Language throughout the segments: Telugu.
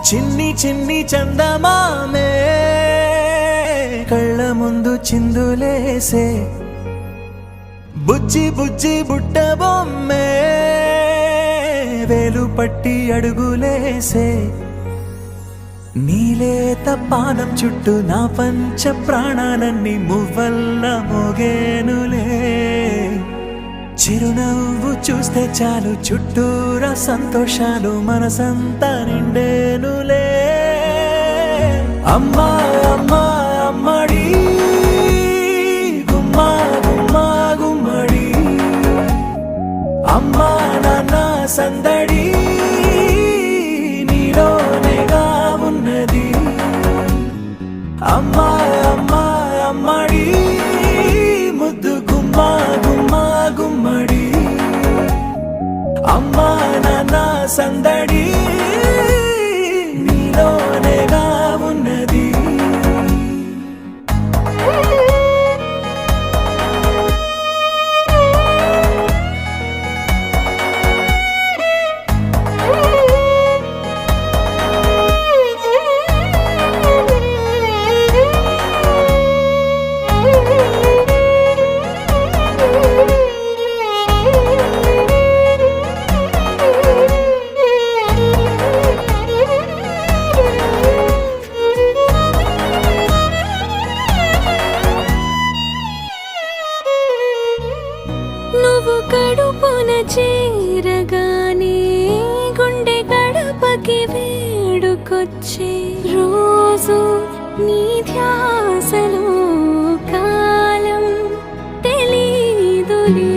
చిన్ని చిన్ని చందమామే కళ్ళ ముందు చిందులేసే బుజ్జి బుజ్జి బుట్ట బొమ్మే వేలు పట్టి అడుగులేసే నీలేత పానం చుట్టూ నా పంచ ప్రాణాలన్నీ మువ్వల్ల మోగేనులే చిరునవ్వు చూస్తే చాలు చుట్టూరా సంతోషాలు మనసంతా నిండేనులే అమ్మా అమ్మా అమ్మడి గుమ్మా గుమ్మా గుమ్మడి అమ్మా నాన్న సందడి నీలోనేగా ఉన్నది అమ్మా అమ్మా అమ్మడి ముద్దు గుమ్మా గుమ్మా గుమ్మడి అమ్మా నాన్న సందడి నీలోనేగా ఉన్నది నువ్వు కడుపున చేరగానే గుండె గడపకి వేడుకొచ్చే రోజు నీ ధ్యాసలో కాలం తెలీదులే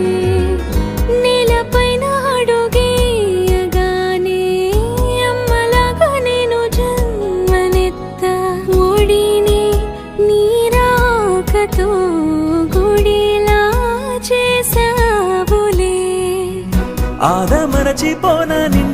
నేలపైన అడుగేయగానే అమ్మలాగా నేను జన్మనెత్త ఒడిని నీ రాకతో గుడిలా చేసావులే ఆదమరచిపోనని